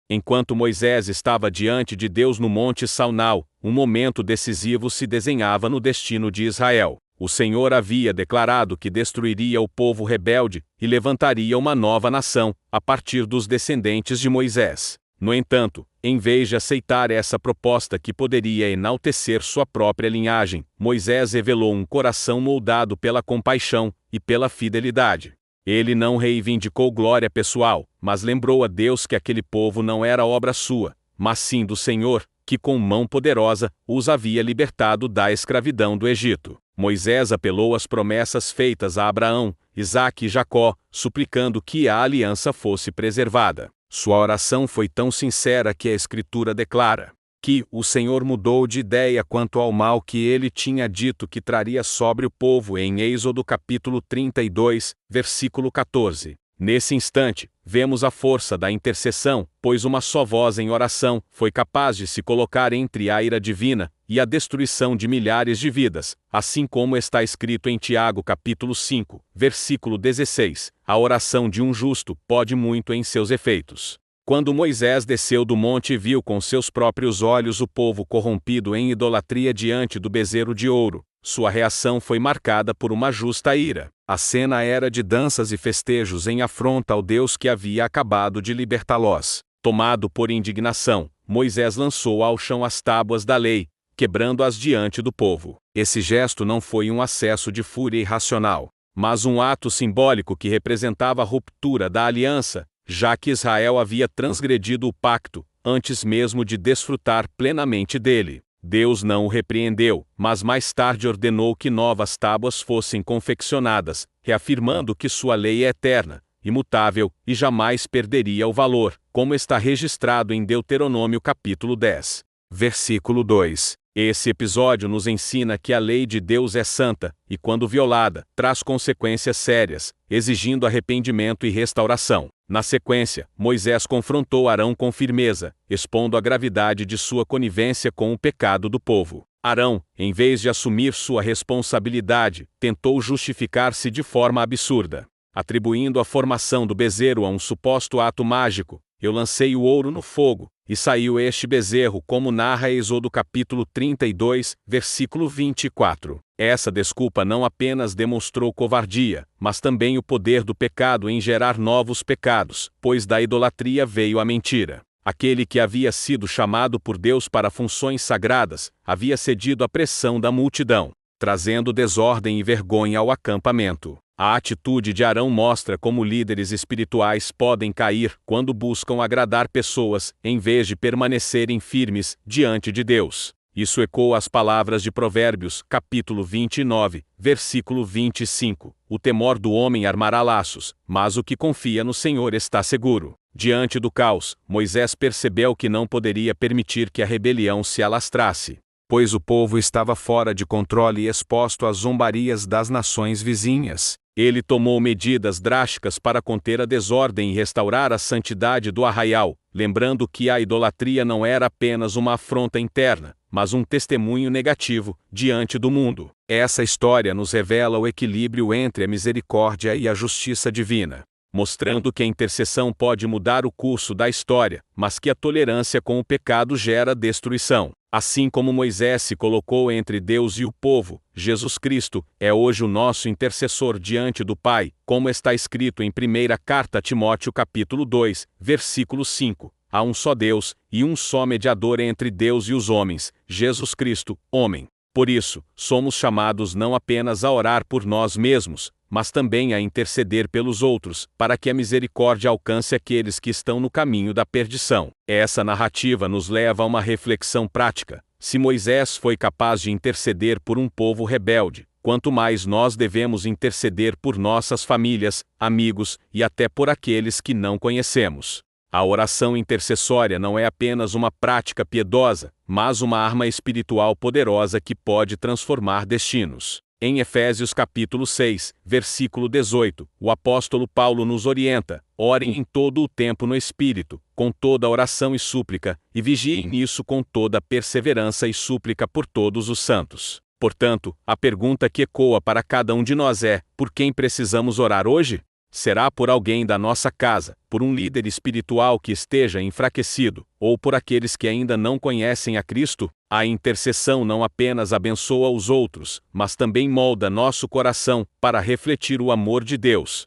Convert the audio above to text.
Enquanto Moisés estava diante de Deus no Monte Sinai, um momento decisivo se desenhava no destino de Israel. O Senhor havia declarado que destruiria o povo rebelde e levantaria uma nova nação, a partir dos descendentes de Moisés. No entanto, em vez de aceitar essa proposta que poderia enaltecer sua própria linhagem, Moisés revelou um coração moldado pela compaixão e pela fidelidade. Ele não reivindicou glória pessoal, mas lembrou a Deus que aquele povo não era obra sua, mas sim do Senhor, que com mão poderosa os havia libertado da escravidão do Egito. Moisés apelou às promessas feitas a Abraão, Isaque e Jacó, suplicando que a aliança fosse preservada. Sua oração foi tão sincera que a Escritura declara que o Senhor mudou de ideia quanto ao mal que ele tinha dito que traria sobre o povo em Êxodo capítulo 32, versículo 14. Nesse instante, vemos a força da intercessão, pois uma só voz em oração foi capaz de se colocar entre a ira divina e a destruição de milhares de vidas, assim como está escrito em Tiago capítulo 5, versículo 16, a oração de um justo pode muito em seus efeitos. Quando Moisés desceu do monte e viu com seus próprios olhos o povo corrompido em idolatria diante do bezerro de ouro, sua reação foi marcada por uma justa ira. A cena era de danças e festejos em afronta ao Deus que havia acabado de libertá-los. Tomado por indignação, Moisés lançou ao chão as tábuas da lei, quebrando-as diante do povo. Esse gesto não foi um acesso de fúria irracional, mas um ato simbólico que representava a ruptura da aliança, já que Israel havia transgredido o pacto, antes mesmo de desfrutar plenamente dele. Deus não o repreendeu, mas mais tarde ordenou que novas tábuas fossem confeccionadas, reafirmando que sua lei é eterna, imutável e jamais perderia o valor, como está registrado em Deuteronômio capítulo 10, versículo 2. Esse episódio nos ensina que a lei de Deus é santa, e quando violada, traz consequências sérias, exigindo arrependimento e restauração. Na sequência, Moisés confrontou Arão com firmeza, expondo a gravidade de sua conivência com o pecado do povo. Arão, em vez de assumir sua responsabilidade, tentou justificar-se de forma absurda, atribuindo a formação do bezerro a um suposto ato mágico. Eu lancei o ouro no fogo, e saiu este bezerro, como narra Êxodo capítulo 32, versículo 24. Essa desculpa não apenas demonstrou covardia, mas também o poder do pecado em gerar novos pecados, pois da idolatria veio a mentira. Aquele que havia sido chamado por Deus para funções sagradas, havia cedido à pressão da multidão, trazendo desordem e vergonha ao acampamento. A atitude de Arão mostra como líderes espirituais podem cair quando buscam agradar pessoas, em vez de permanecerem firmes diante de Deus. Isso ecoa as palavras de Provérbios, capítulo 29, versículo 25. O temor do homem armará laços, mas o que confia no Senhor está seguro. Diante do caos, Moisés percebeu que não poderia permitir que a rebelião se alastrasse, pois o povo estava fora de controle e exposto às zombarias das nações vizinhas. Ele tomou medidas drásticas para conter a desordem e restaurar a santidade do arraial, lembrando que a idolatria não era apenas uma afronta interna, mas um testemunho negativo diante do mundo. Essa história nos revela o equilíbrio entre a misericórdia e a justiça divina, mostrando que a intercessão pode mudar o curso da história, mas que a tolerância com o pecado gera destruição. Assim como Moisés se colocou entre Deus e o povo, Jesus Cristo é hoje o nosso intercessor diante do Pai, como está escrito em 1ª Carta a Timóteo capítulo 2, versículo 5. Há um só Deus, e um só mediador entre Deus e os homens, Jesus Cristo, homem. Por isso, somos chamados não apenas a orar por nós mesmos, mas também a interceder pelos outros, para que a misericórdia alcance aqueles que estão no caminho da perdição. Essa narrativa nos leva a uma reflexão prática. Se Moisés foi capaz de interceder por um povo rebelde, quanto mais nós devemos interceder por nossas famílias, amigos e até por aqueles que não conhecemos. A oração intercessória não é apenas uma prática piedosa, mas uma arma espiritual poderosa que pode transformar destinos. Em Efésios capítulo 6, versículo 18, o apóstolo Paulo nos orienta: orem em todo o tempo no Espírito, com toda oração e súplica, e vigiem nisso com toda perseverança e súplica por todos os santos. Portanto, a pergunta que ecoa para cada um de nós é: por quem precisamos orar hoje? Será por alguém da nossa casa, por um líder espiritual que esteja enfraquecido, ou por aqueles que ainda não conhecem a Cristo? A intercessão não apenas abençoa os outros, mas também molda nosso coração para refletir o amor de Deus.